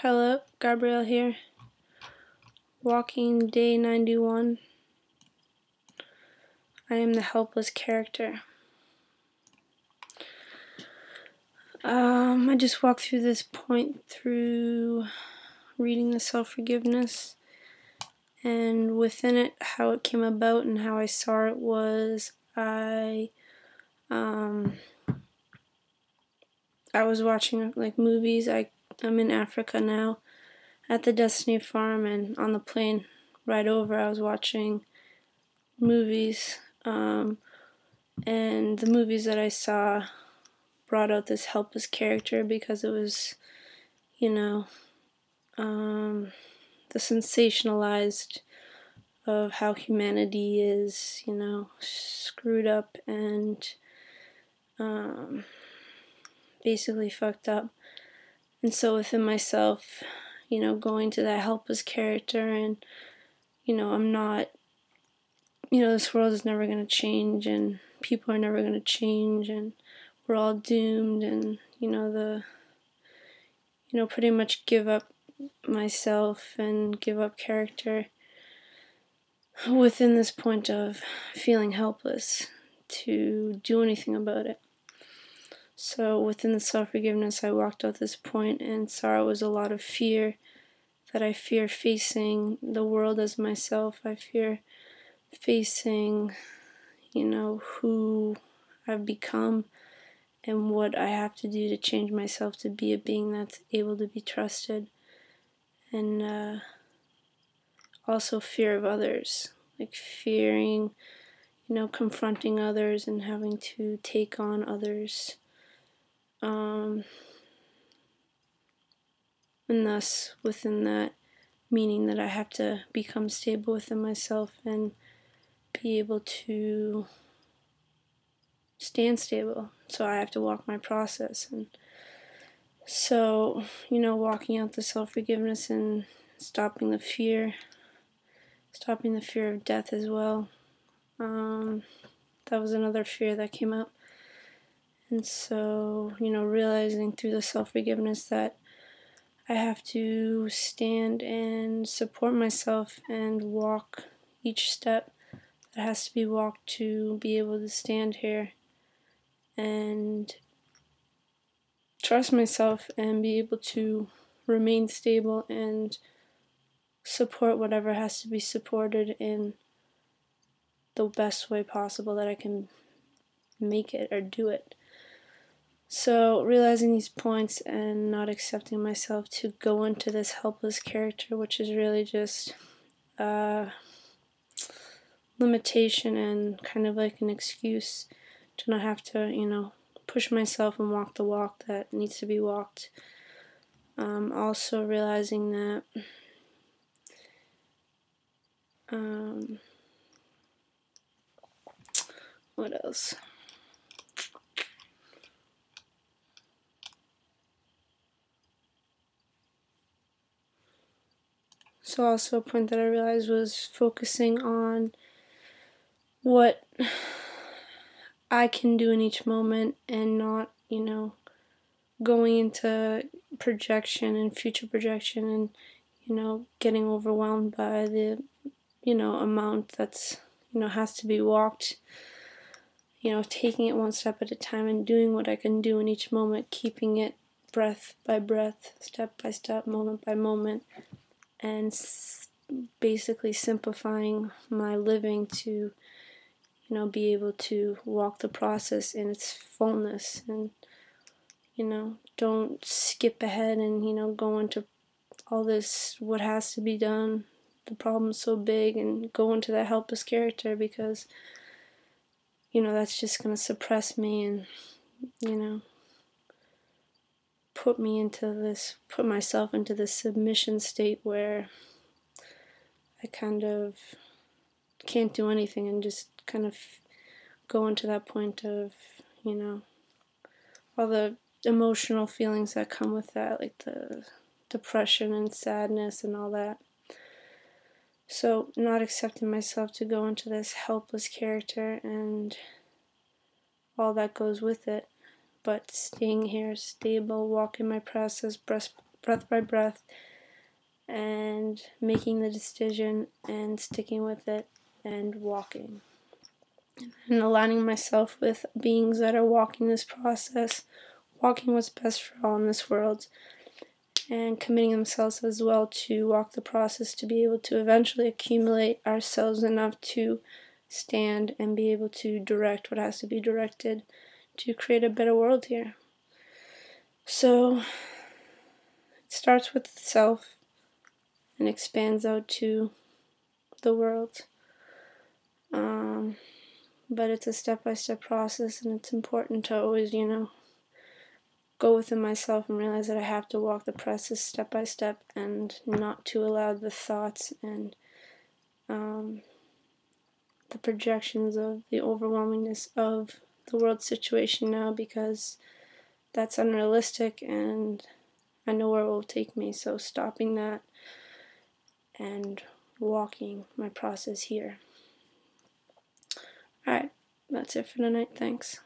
Hello, Gabrielle here. Walking day 91. I am the helpless character. I just walked through this point through reading the self-forgiveness, and within it, how it came about and how I saw it was I was watching like movies. I'm in Africa now at the Desteni farm, and on the plane ride over I was watching movies, and the movies that I saw brought out this helpless character because it was, the sensationalized of how humanity is, screwed up and basically fucked up. And so within myself, going to that helpless character, and I'm not, this world is never going to change, and people are never going to change, and we're all doomed, and pretty much give up myself and give up character within this point of feeling helpless to do anything about it. So within the self-forgiveness, I walked out this point and saw it was a lot of fear, that I fear facing the world as myself. I fear facing, who I've become and what I have to do to change myself to be a being that's able to be trusted. And also fear of others, like fearing, confronting others and having to take on others. And thus, within that, meaning that I have to become stable within myself and be able to stand stable. So I have to walk my process. And so, walking out the self-forgiveness and stopping the fear of death as well. That was another fear that came up. And so, realizing through the self-forgiveness that I have to stand and support myself and walk each step that has to be walked to be able to stand here and trust myself and be able to remain stable and support whatever has to be supported in the best way possible that I can make it or do it. So realizing these points and not accepting myself to go into this helpless character, which is really just limitation and kind of like an excuse to not have to, push myself and walk the walk that needs to be walked. Also realizing that what else? So also a point that I realized was focusing on what I can do in each moment and not, going into projection and future projection and, getting overwhelmed by the, amount that's, has to be walked. Taking it one step at a time and doing what I can do in each moment, keeping it breath by breath, step by step, moment by moment, and basically simplifying my living to, be able to walk the process in its fullness and, don't skip ahead and, go into all this, what has to be done, the problem's so big, and go into that helpless character because, that's just going to suppress me and, put myself into this submission state where I kind of can't do anything and just kind of go into that point of, all the emotional feelings that come with that, like the depression and sadness and all that. So not accepting myself to go into this helpless character and all that goes with it, but staying here stable, walking my process breath by breath, and making the decision and sticking with it and walking. And aligning myself with beings that are walking this process, walking what's best for all in this world, and committing themselves as well to walk the process to be able to eventually accumulate ourselves enough to stand and be able to direct what has to be directed to create a better world here. So it starts with self and expands out to the world. But it's a step-by-step process, and it's important to always, go within myself and realize that I have to walk the process step by step and not to allow the thoughts and the projections of the overwhelmingness of the world situation now, because that's unrealistic and I know where it will take me. So stopping that and walking my process here. Alright, that's it for tonight. Thanks.